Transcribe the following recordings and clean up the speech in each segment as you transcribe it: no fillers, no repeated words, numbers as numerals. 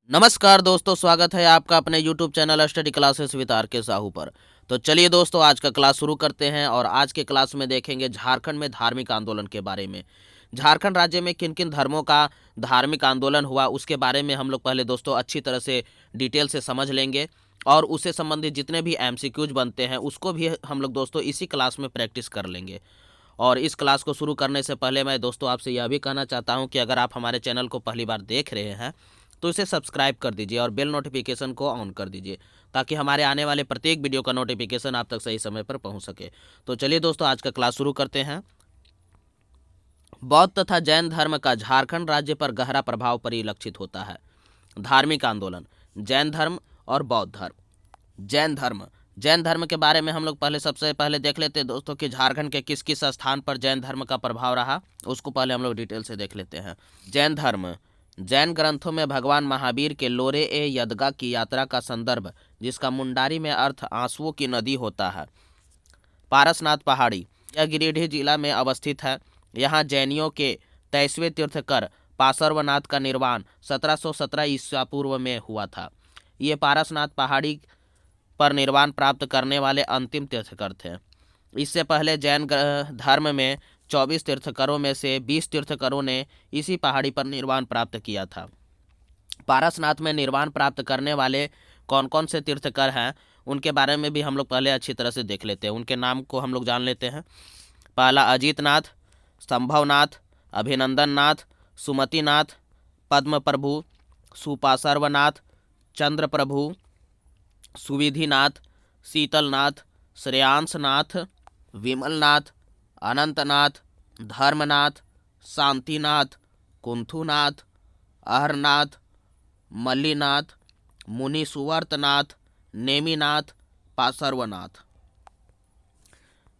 नमस्कार दोस्तों, स्वागत है आपका अपने YouTube channel study classes with R K Sahu पर। तो चलिए दोस्तों, आज का क्लास शुरू करते हैं और आज के क्लास में देखेंगे झारखंड में धार्मिक आंदोलन के बारे में। झारखंड राज्य में किन किन धर्मों का धार्मिक आंदोलन हुआ उसके बारे में हम लोग पहले दोस्तों अच्छी तरह से डिटेल से समझ लेंगे और उससे संबंधित जितने भी MCQs बनते हैं उसको भी हम लोग दोस्तों इसी क्लास में प्रैक्टिस कर लेंगे। और इस क्लास को शुरू करने से पहले मैं दोस्तों आपसे यह भी कहना चाहता हूं कि अगर आप हमारे चैनल को पहली बार देख रहे हैं तो इसे सब्सक्राइब कर दीजिए और बेल नोटिफिकेशन को ऑन कर दीजिए ताकि हमारे आने वाले प्रत्येक वीडियो का नोटिफिकेशन आप तक सही समय पर पहुंच सके। तो चलिए दोस्तों, आज का क्लास शुरू करते हैं। बौद्ध तथा जैन धर्म का झारखंड राज्य पर गहरा प्रभाव परिलक्षित होता है। धार्मिक आंदोलन, जैन धर्म और बौद्ध धर्म। जैन धर्म के बारे में हम लोग सबसे पहले देख लेते हैं दोस्तों कि झारखंड के किस किस स्थान पर जैन धर्म का प्रभाव रहा, उसको पहले हम लोग डिटेल से देख लेते हैं। जैन धर्म, जैन ग्रंथों में भगवान महावीर के लोरे ए यदगा की यात्रा का संदर्भ, जिसका मुंडारी में अर्थ आंसुओं की नदी होता है। पारसनाथ पहाड़ी, यह गिरिडीह जिला में अवस्थित है। यहाँ जैनियों के 23वें तीर्थकर पार्श्वनाथ का निर्वाण 1717 ईसा पूर्व में हुआ था। ये पारसनाथ पहाड़ी पर निर्वाण प्राप्त करने वाले अंतिम तीर्थकर थे। इससे पहले जैन धर्म में 24 तीर्थकरों में से 20 तीर्थकरों ने इसी पहाड़ी पर निर्वाण प्राप्त किया था। पारसनाथ में निर्वाण प्राप्त करने वाले कौन कौन से तीर्थकर हैं उनके बारे में भी हम लोग पहले अच्छी तरह से देख लेते हैं। उनके नाम को हम लोग जान लेते हैं। पहला अजीतनाथ, संभवनाथ, अभिनंदननाथ, सुमतिनाथ, पद्म प्रभु, सुपार्श्वनाथ, चंद्र प्रभु, सुविधिनाथ, शीतलनाथ, श्रेयांसनाथ, विमलनाथ, अनंतनाथ, धर्मनाथ, शांतिनाथ, कुंथुनाथ, अहरनाथ, मल्लीनाथ, मुनि सुवर्तनाथ, नेमिनाथ, पार्श्वनाथ।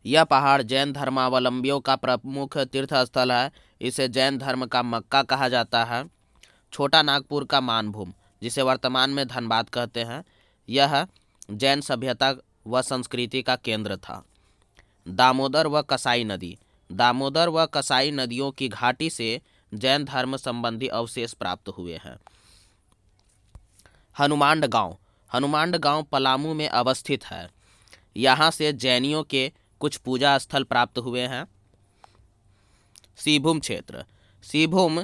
यह पहाड़ जैन धर्मावलंबियों का प्रमुख तीर्थ स्थल है। इसे जैन धर्म का मक्का कहा जाता है। छोटा नागपुर का मानभूम, जिसे वर्तमान में धनबाद कहते हैं, यह जैन सभ्यता व संस्कृति का केंद्र था। दामोदर व कसाई नदी, दामोदर व कसाई नदियों की घाटी से जैन धर्म संबंधी अवशेष प्राप्त हुए हैं। हनुमांड गांव, हनुमांड गांव पलामू में अवस्थित है। यहाँ से जैनियों के कुछ पूजा स्थल प्राप्त हुए हैं। सिभूम क्षेत्र, सिभूम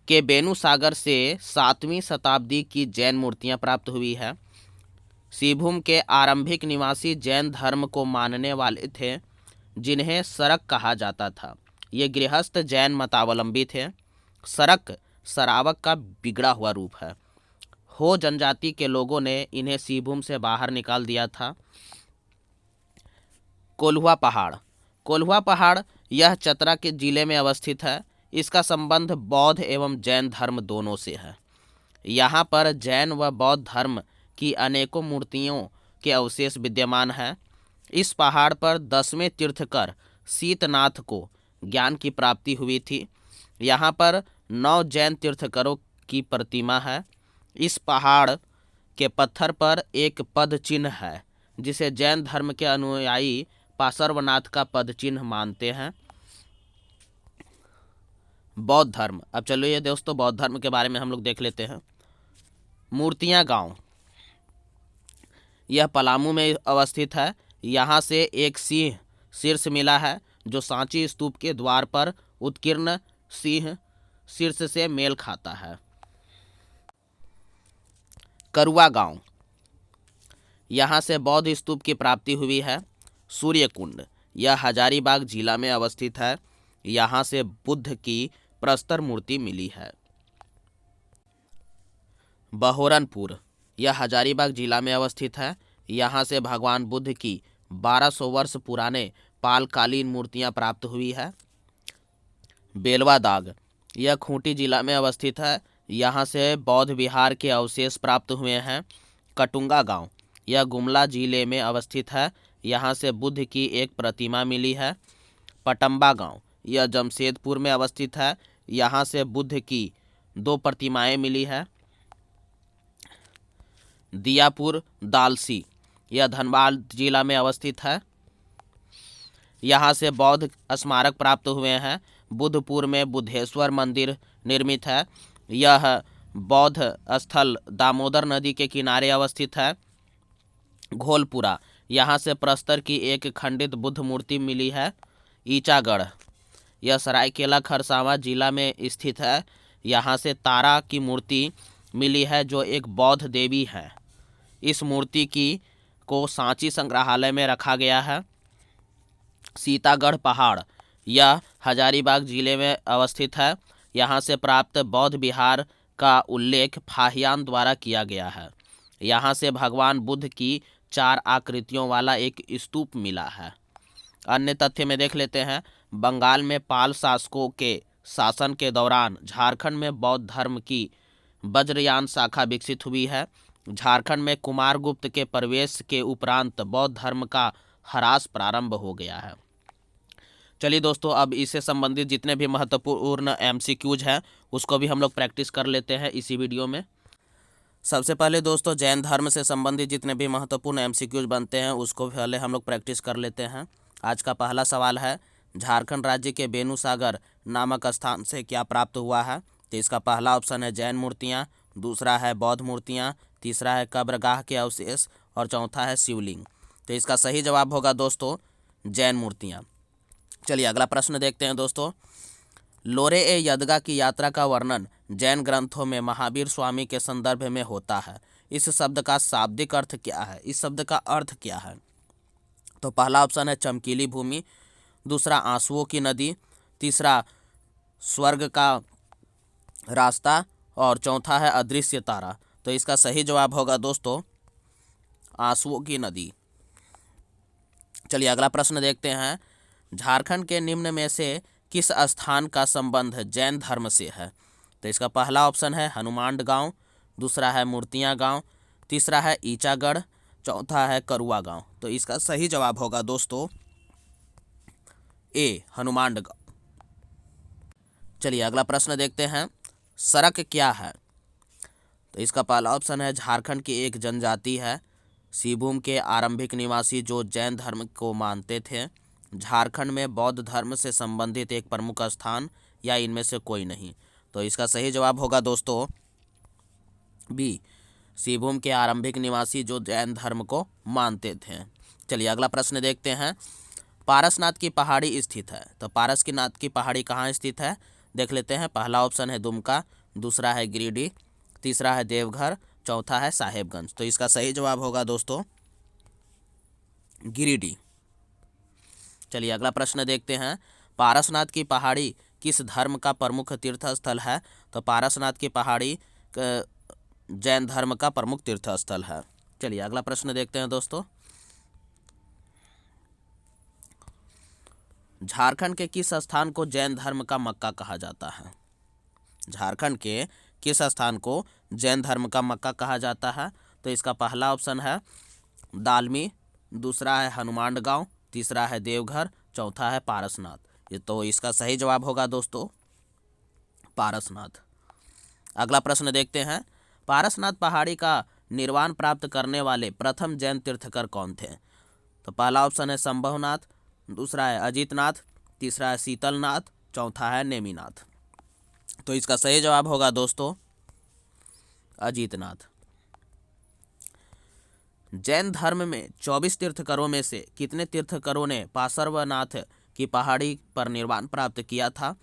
के बेनुसागर से 7वीं शताब्दी की जैन मूर्तियां प्राप्त हुई है। सिभूम के आरंभिक निवासी जैन धर्म को मानने वाले थे, जिन्हें सरक कहा जाता था। ये गृहस्थ जैन मतावलंबी थे। सरक सरावक का बिगड़ा हुआ रूप है। हो जनजाति के लोगों ने इन्हें सिभूम से बाहर निकाल दिया था। कोल्हुआ पहाड़, कोल्हुआ पहाड़ यह चतरा के जिले में अवस्थित है। इसका संबंध बौद्ध एवं जैन धर्म दोनों से है। यहाँ पर जैन व बौद्ध धर्म की अनेकों मूर्तियों के अवशेष विद्यमान हैं। इस पहाड़ पर 10वें तीर्थकर शीतनाथ को ज्ञान की प्राप्ति हुई थी। यहाँ पर 9 जैन तीर्थकरों की प्रतिमा है। इस पहाड़ के पत्थर पर एक पद चिन्ह है, जिसे जैन धर्म के अनुयायी पार्श्वनाथ का पद चिन्ह मानते हैं। बौद्ध धर्म, अब चलिए दोस्तों बौद्ध धर्म के बारे में हम लोग देख लेते हैं। मूर्तियां गांव, यह पलामू में अवस्थित है। यहाँ से एक सिंह शीर्ष मिला है, जो सांची स्तूप के द्वार पर उत्कीर्ण सिंह शीर्ष से मेल खाता है। करुआ गांव, यहाँ से बौद्ध स्तूप की प्राप्ति हुई है। सूर्य कुंड, यह हजारीबाग जिला में अवस्थित है। यहाँ से बुद्ध की प्रस्तर मूर्ति मिली है। बहोरनपुर, यह हजारीबाग जिला में अवस्थित है। यहाँ से भगवान बुद्ध की 1200 वर्ष पुराने पालकालीन मूर्तियाँ प्राप्त हुई है। बेलवा दाग, यह खूंटी जिला में अवस्थित है। यहाँ से बौद्ध विहार के अवशेष प्राप्त हुए हैं। कटुंगा गांव, यह गुमला जिले में अवस्थित है। यहाँ से बुद्ध की एक प्रतिमा मिली है। पटम्बा गांव, यह जमशेदपुर में अवस्थित है। यहाँ से बुद्ध की 2 प्रतिमाएं मिली है। दियापुर दालसी, यह धनबाद जिला में अवस्थित है। यहाँ से बौद्ध स्मारक प्राप्त हुए हैं। बुद्धपुर में बुद्धेश्वर मंदिर निर्मित है। यह बौद्ध स्थल दामोदर नदी के किनारे अवस्थित है। घोलपुरा, यहाँ से प्रस्तर की एक खंडित बुद्ध मूर्ति मिली है। ईचागढ़, यह सरायकेला खरसावां जिला में स्थित है। यहाँ से तारा की मूर्ति मिली है जो एक बौद्ध देवी है। इस मूर्ति को सांची संग्रहालय में रखा गया है। सीतागढ़ पहाड़, यह हजारीबाग जिले में अवस्थित है। यहाँ से प्राप्त बौद्ध विहार का उल्लेख फाहियान द्वारा किया गया है। यहाँ से भगवान बुद्ध की 4 आकृतियों वाला एक स्तूप मिला है। अन्य तथ्य में देख लेते हैं। बंगाल में पाल शासकों के शासन के दौरान झारखंड में बौद्ध धर्म की वज्रयान शाखा विकसित हुई है। झारखंड में कुमारगुप्त के प्रवेश के उपरांत बौद्ध धर्म का ह्रास प्रारंभ हो गया है। चलिए दोस्तों, अब इससे संबंधित जितने भी महत्वपूर्ण MCQs हैं उसको भी हम लोग प्रैक्टिस कर लेते हैं इसी वीडियो में। सबसे पहले दोस्तों, जैन धर्म से संबंधित जितने भी महत्वपूर्ण MCQs बनते हैं उसको पहले हम लोग प्रैक्टिस कर लेते हैं। आज का पहला सवाल है, झारखंड राज्य के बेनुसागर नामक स्थान से क्या प्राप्त हुआ है? तो इसका पहला ऑप्शन है जैन मूर्तियाँ, दूसरा है बौद्ध मूर्तियाँ, तीसरा है कब्रगाह के अवशेष और चौथा है शिवलिंग। तो इसका सही जवाब होगा दोस्तों जैन मूर्तियाँ। चलिए अगला प्रश्न देखते हैं दोस्तों। लोरे ए यदगा की यात्रा का वर्णन जैन ग्रंथों में महावीर स्वामी के संदर्भ में होता है। इस शब्द का शाब्दिक अर्थ क्या है? इस शब्द का अर्थ क्या है? तो पहला ऑप्शन है चमकीली भूमि, दूसरा आंसुओं की नदी, तीसरा स्वर्ग का रास्ता और चौथा है अदृश्य तारा। तो इसका सही जवाब होगा दोस्तों आंसुओं की नदी। चलिए अगला प्रश्न देखते हैं। झारखंड के निम्न में से किस स्थान का संबंध जैन धर्म से है? तो इसका पहला ऑप्शन है हनुमान गांव, दूसरा है मूर्तियां गांव, तीसरा है ईचागढ़, चौथा है करुआ गांव। तो इसका सही जवाब होगा दोस्तों ए हनुमान गांव। चलिए अगला प्रश्न देखते हैं। सरक क्या है? तो इसका पहला ऑप्शन है झारखंड की एक जनजाति है। सिंहभूम के आरंभिक निवासी जो जैन धर्म को मानते थे। झारखंड में बौद्ध धर्म से संबंधित एक प्रमुख स्थान या इनमें से कोई नहीं। तो इसका सही जवाब होगा दोस्तों बी, सिंहभूम के आरंभिक निवासी जो जैन धर्म को मानते थे। चलिए अगला प्रश्न देखते हैं। पारसनाथ की पहाड़ी स्थित है। तो पारसनाथ की पहाड़ी कहाँ स्थित है देख लेते हैं। पहला ऑप्शन है दुमका, दूसरा है गिरिडीह, तीसरा है देवघर, चौथा है साहेबगंज। तो इसका सही जवाब होगा दोस्तों गिरिडीह। चलिए अगला प्रश्न देखते हैं। पारसनाथ की पहाड़ी किस धर्म का प्रमुख तीर्थ स्थल है? तो पारसनाथ की पहाड़ी जैन धर्म का प्रमुख तीर्थ स्थल है। चलिए अगला प्रश्न देखते हैं दोस्तों। झारखंड के किस स्थान को जैन धर्म का मक्का कहा जाता है? झारखंड के किस स्थान को जैन धर्म का मक्का कहा जाता है? तो इसका पहला ऑप्शन है दालमी, दूसरा है हनुमान गांव, तीसरा है देवघर, चौथा है पारसनाथ। ये तो इसका सही जवाब होगा दोस्तों पारसनाथ। अगला प्रश्न देखते हैं। पारसनाथ पहाड़ी का निर्वाण प्राप्त करने वाले प्रथम जैन तीर्थकर कौन थे? तो पहला ऑप्शन है संभवनाथ, दूसरा है अजितनाथ, तीसरा है शीतलनाथ, चौथा है नेमिनाथ। तो इसका सही जवाब होगा दोस्तों अजितनाथ। जैन धर्म में 24 तीर्थकरों में से कितने तीर्थकरों ने पार्श्वनाथ की पहाड़ी पर निर्वाण प्राप्त किया था?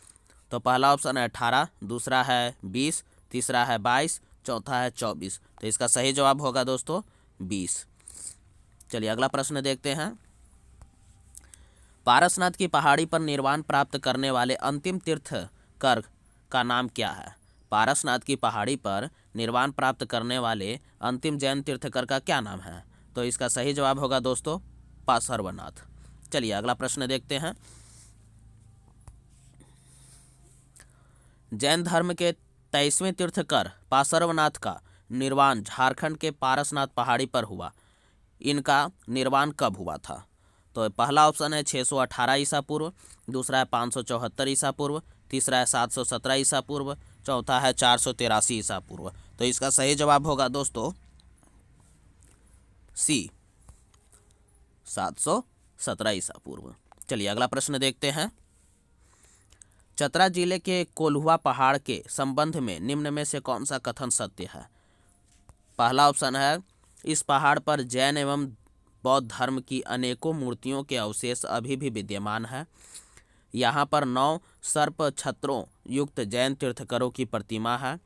तो पहला ऑप्शन है 18, दूसरा है 20, तीसरा है 22, चौथा है 24। तो इसका सही जवाब होगा दोस्तों 20। चलिए अगला प्रश्न देखते हैं। पारसनाथ की पहाड़ी पर निर्वाण प्राप्त करने वाले अंतिम तीर्थकर का नाम क्या है? पारसनाथ की पहाड़ी पर निर्वाण प्राप्त करने वाले अंतिम जैन तीर्थकर का क्या नाम है? तो इसका सही जवाब होगा दोस्तों पार्श्वनाथ। चलिए अगला प्रश्न देखते हैं। जैन धर्म के 23वें तीर्थकर पार्श्वनाथ का निर्वाण झारखंड के पारसनाथ पहाड़ी पर हुआ। इनका निर्वाण कब हुआ था? तो पहला ऑप्शन है 618 ईसा पूर्व, दूसरा है 574 ईसा पूर्व, तीसरा है 717 ईसा पूर्व, चौथा है 483 ईसा पूर्व। तो इसका सही जवाब होगा दोस्तों सी 717 ईसा पूर्व। चलिए अगला प्रश्न देखते हैं। चतरा जिले के कोल्हुआ पहाड़ के संबंध में निम्न में से कौन सा कथन सत्य है? पहला ऑप्शन है, इस पहाड़ पर जैन एवं बौद्ध धर्म की अनेकों मूर्तियों के अवशेष अभी भी विद्यमान है। यहाँ पर 9 सर्प छत्रों युक्त जैन तीर्थंकरों की प्रतिमा है।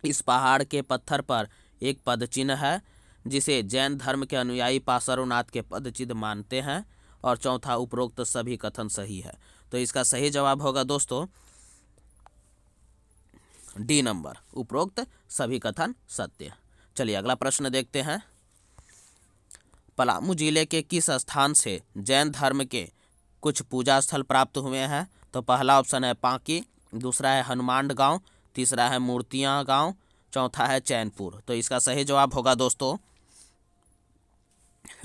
इस पहाड़ के पत्थर पर एक पदचिन्ह है जिसे जैन धर्म के अनुयायी पार्श्वनाथ के पदचिन्ह मानते हैं। और चौथा, उपरोक्त सभी कथन सही है। तो इसका सही जवाब होगा दोस्तों डी नंबर, उपरोक्त सभी कथन सत्य। चलिए अगला प्रश्न देखते हैं। पलामू जिले के किस स्थान से जैन धर्म के कुछ पूजा स्थल प्राप्त हुए हैं? तो पहला ऑप्शन है पांकी, दूसरा है हनुमान गांव, तीसरा है मूर्तियां गांव, चौथा है चैनपुर। तो इसका सही जवाब होगा दोस्तों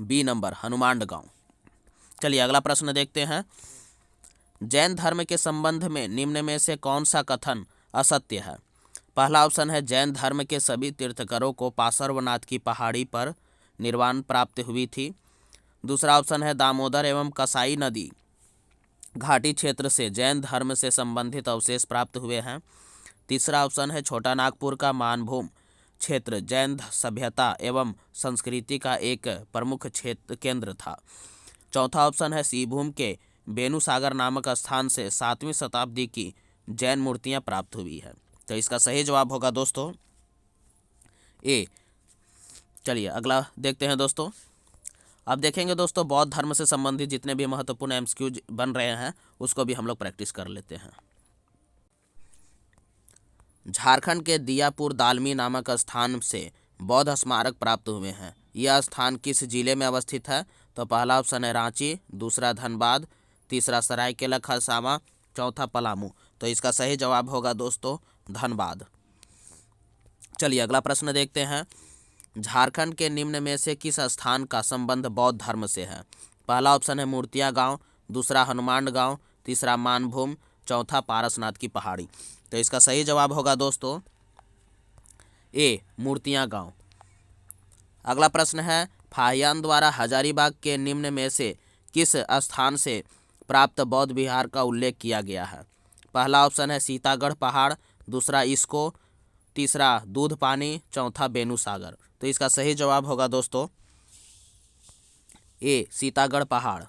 बी नंबर, हनुमान गांव। चलिए अगला प्रश्न देखते हैं। जैन धर्म के संबंध में निम्न में से कौन सा कथन असत्य है? पहला ऑप्शन है, जैन धर्म के सभी तीर्थंकरों को पार्श्वनाथ की पहाड़ी पर निर्वाण प्राप्त हुई थी। दूसरा ऑप्शन है, दामोदर एवं कसाई नदी घाटी क्षेत्र से जैन धर्म से संबंधित अवशेष प्राप्त हुए हैं। तीसरा ऑप्शन है, छोटा नागपुर का मानभूम क्षेत्र जैन सभ्यता एवं संस्कृति का एक प्रमुख क्षेत्र केंद्र था। चौथा ऑप्शन है, सिंहभूम के बेनुसागर नामक स्थान से 7वीं शताब्दी की जैन मूर्तियां प्राप्त हुई है। तो इसका सही जवाब होगा दोस्तों ए। चलिए अगला देखते हैं दोस्तों। अब देखेंगे दोस्तों बौद्ध धर्म से संबंधित जितने भी महत्वपूर्ण एमसीक्यूज बन रहे हैं उसको भी हम लोग प्रैक्टिस कर लेते हैं। झारखंड के दियापुर दालमी नामक स्थान से बौद्ध स्मारक प्राप्त हुए हैं। यह स्थान किस जिले में अवस्थित है? तो पहला ऑप्शन है रांची, दूसरा धनबाद, तीसरा सरायकेला खरसावां, चौथा पलामू। तो इसका सही जवाब होगा दोस्तों धनबाद। चलिए अगला प्रश्न देखते हैं। झारखंड के निम्न में से किस स्थान का संबंध बौद्ध धर्म से है? पहला ऑप्शन है मूर्तियां गांव, दूसरा हनुमान गांव, तीसरा मानभूम, चौथा पारसनाथ की पहाड़ी। तो इसका सही जवाब होगा दोस्तों ए, मूर्तियां गांव। अगला प्रश्न है, फाहियान द्वारा हजारीबाग के निम्न में से किस स्थान से प्राप्त बौद्ध विहार का उल्लेख किया गया है? पहला ऑप्शन है सीतागढ़ पहाड़, दूसरा इसको, तीसरा दूध पानी, चौथा बेनुसागर। तो इसका सही जवाब होगा दोस्तों ए, सीतागढ़ पहाड़।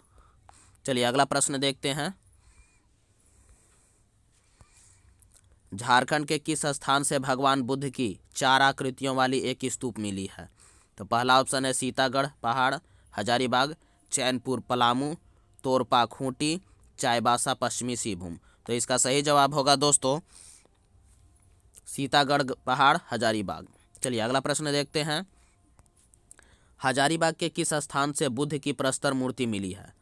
चलिए अगला प्रश्न देखते हैं। झारखंड के किस स्थान से भगवान बुद्ध की 4 आकृतियों वाली एक स्तूप मिली है? तो पहला ऑप्शन है सीतागढ़ पहाड़, हजारीबाग, चैनपुर पलामू, तोरपा खूंटी, चाईबासा पश्चिमी सिंहभूम। तो इसका सही जवाब होगा दोस्तों सीतागढ़ पहाड़, हजारीबाग। चलिए अगला प्रश्न देखते हैं। हजारीबाग के किस स्थान से बुद्ध की प्रस्तर मूर्ति मिली है?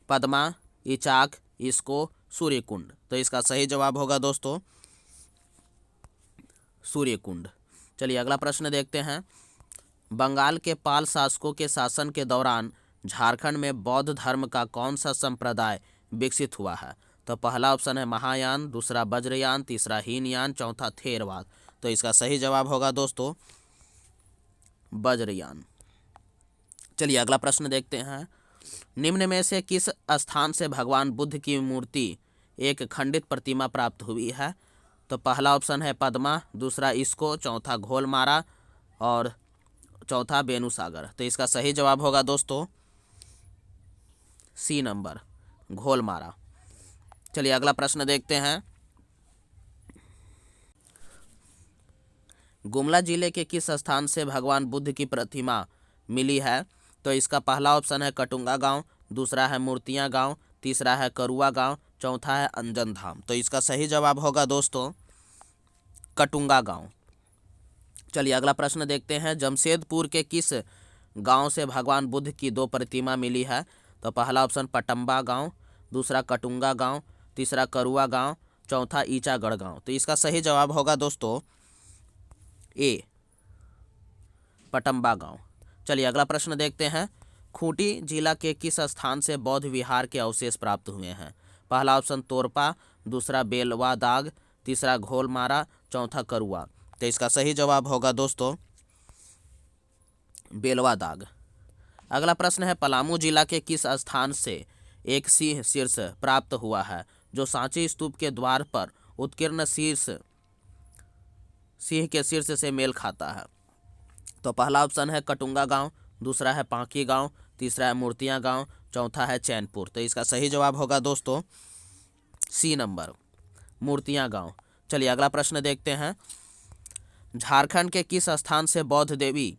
पद्मा, इचाक, इसको, सूर्यकुंड। तो इसका सही जवाब होगा दोस्तों सूर्यकुंड। चलिए अगला प्रश्न देखते हैं। बंगाल के पाल शासकों के शासन के दौरान झारखंड में बौद्ध धर्म का कौन सा संप्रदाय विकसित हुआ है? तो पहला ऑप्शन है महायान, दूसरा वज्रयान, तीसरा हीनयान, चौथा थेरवाद। तो इसका सही जवाब होगा दोस्तों वज्रयान। चलिए अगला प्रश्न देखते हैं। निम्न में से किस स्थान से भगवान बुद्ध की मूर्ति एक खंडित प्रतिमा प्राप्त हुई है? तो पहला ऑप्शन है पद्मा, दूसरा इसको, चौथा घोलमारा और चौथा बेनुसागर। तो इसका सही जवाब होगा दोस्तों सी नंबर, घोलमारा। चलिए अगला प्रश्न देखते हैं। गुमला जिले के किस स्थान से भगवान बुद्ध की प्रतिमा मिली है? तो इसका पहला ऑप्शन है कटुंगा गांव, दूसरा है मूर्तियां गांव, तीसरा है करुआ गांव, चौथा है अंजन धाम। तो इसका सही जवाब होगा दोस्तों कटुंगा गांव। चलिए अगला प्रश्न देखते हैं। जमशेदपुर के किस गांव से भगवान बुद्ध की 2 प्रतिमा मिली है? तो पहला ऑप्शन पटम्बा गांव, दूसरा कटुंगा गांव, तीसरा करुआ गांव, चौथा ईचागढ़ गांव। तो इसका सही जवाब होगा दोस्तों ए, पटम्बा गांव। चलिए अगला प्रश्न देखते हैं। खूंटी जिला के किस स्थान से बौद्ध विहार के अवशेष प्राप्त हुए हैं? पहला ऑप्शन तोरपा, दूसरा बेलवा दाग, तीसरा घोलमारा, चौथा करुआ। तो इसका सही जवाब होगा दोस्तों बेलवा दाग। अगला प्रश्न है पलामू जिला के किस स्थान से एक सिंह शीर्ष प्राप्त हुआ है जो सांची स्तूप के द्वार पर उत्कीर्ण सिंह के शीर्ष से मेल खाता है? तो पहला ऑप्शन है कटुंगा गांव, दूसरा है पांकी गांव, तीसरा है मूर्तियां गांव, चौथा है चैनपुर। तो इसका सही जवाब होगा दोस्तों सी नंबर, मूर्तियां गांव। चलिए अगला प्रश्न देखते हैं। झारखंड के किस स्थान से बौद्ध देवी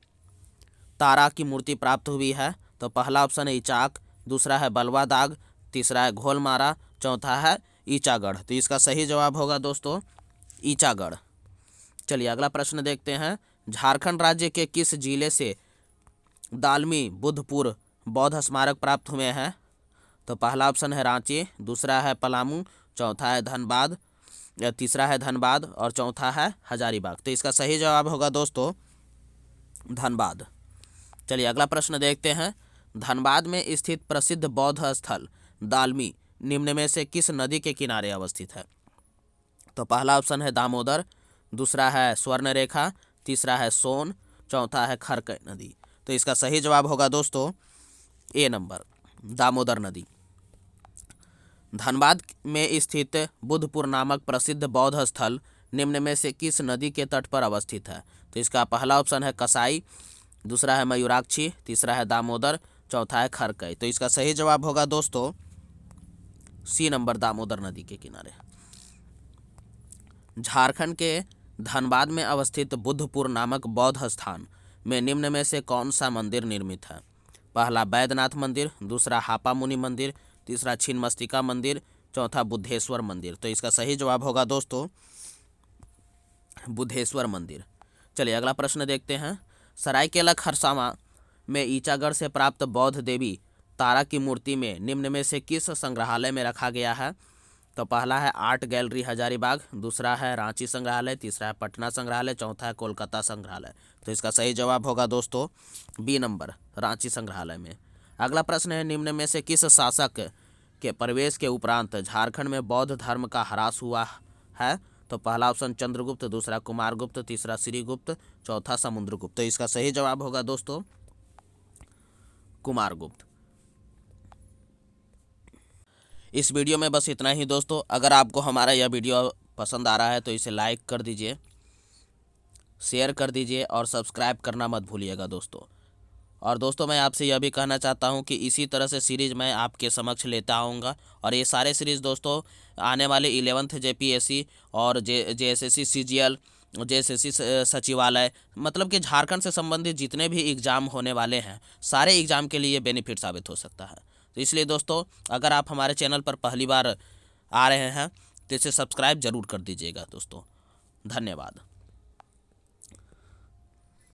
तारा की मूर्ति प्राप्त हुई है? तो पहला ऑप्शन है इचाक, दूसरा है बलवा दाग, तीसरा है घोलमारा, चौथा है ईचागढ़। तो इसका सही जवाब होगा दोस्तों ईचागढ़। चलिए अगला प्रश्न देखते हैं। झारखंड राज्य के किस जिले से दालमी बुद्धपुर बौद्ध स्मारक प्राप्त हुए हैं? तो पहला ऑप्शन है रांची, दूसरा है पलामू, चौथा है धनबाद, तीसरा है धनबाद और चौथा है हजारीबाग। तो इसका सही जवाब होगा दोस्तों धनबाद। चलिए अगला प्रश्न देखते हैं। धनबाद में स्थित प्रसिद्ध बौद्ध स्थल दालमी निम्न में से किस नदी के किनारे अवस्थित है? तो पहला ऑप्शन है दामोदर, दूसरा है स्वर्णरेखा, तीसरा है सोन, चौथा है खरकई नदी। तो इसका सही जवाब होगा दोस्तों ए नंबर, दामोदर नदी। धनबाद में स्थित बुद्धपुर नामक प्रसिद्ध बौद्ध स्थल निम्न में से किस नदी के तट पर अवस्थित है? तो इसका पहला ऑप्शन है कसाई, दूसरा है मयूराक्षी, तीसरा है दामोदर, चौथा है खरकई। तो इसका सही जवाब होगा दोस्तों सी नंबर, दामोदर नदी के किनारे। झारखंड के धनबाद में अवस्थित बुद्धपुर नामक बौद्ध स्थान में निम्न में से कौन सा मंदिर निर्मित है? पहला बैद्यनाथ मंदिर, दूसरा हापा मुनि मंदिर, तीसरा छिन्नमस्तिका मंदिर, चौथा बुद्धेश्वर मंदिर। तो इसका सही जवाब होगा दोस्तों बुद्धेश्वर मंदिर। चलिए अगला प्रश्न देखते हैं। सरायकेला खरसावां में ईचागढ़ से प्राप्त बौद्ध देवी तारा की मूर्ति में निम्न में से किस संग्रहालय में रखा गया है? तो पहला है आर्ट गैलरी हजारीबाग, दूसरा है रांची संग्रहालय, तीसरा है पटना संग्रहालय, चौथा है कोलकाता संग्रहालय। तो इसका सही जवाब होगा दोस्तों बी नंबर, रांची संग्रहालय में। अगला प्रश्न है निम्न में से किस शासक के प्रवेश के उपरांत झारखंड में बौद्ध धर्म का ह्रास हुआ है? तो पहला ऑप्शन चंद्रगुप्त, दूसरा कुमारगुप्त, तीसरा श्रीगुप्त, चौथा समुद्रगुप्त। तो इसका सही जवाब होगा दोस्तों कुमारगुप्त। इस वीडियो में बस इतना ही दोस्तों। अगर आपको हमारा यह वीडियो पसंद आ रहा है तो इसे लाइक कर दीजिए, शेयर कर दीजिए और सब्सक्राइब करना मत भूलिएगा दोस्तों। और दोस्तों मैं आपसे यह भी कहना चाहता हूं कि इसी तरह से सीरीज़ मैं आपके समक्ष लेता आऊँगा। और ये सारे सीरीज़ दोस्तों आने वाले 11th JPSC और JSSC CGL, JSSC सचिवालय, मतलब कि झारखंड से संबंधित जितने भी एग्ज़ाम होने वाले हैं सारे एग्ज़ाम के लिए बेनिफिट साबित हो सकता है। तो इसलिए दोस्तों अगर आप हमारे चैनल पर पहली बार आ रहे हैं तो इसे सब्सक्राइब जरूर कर दीजिएगा दोस्तों। धन्यवाद।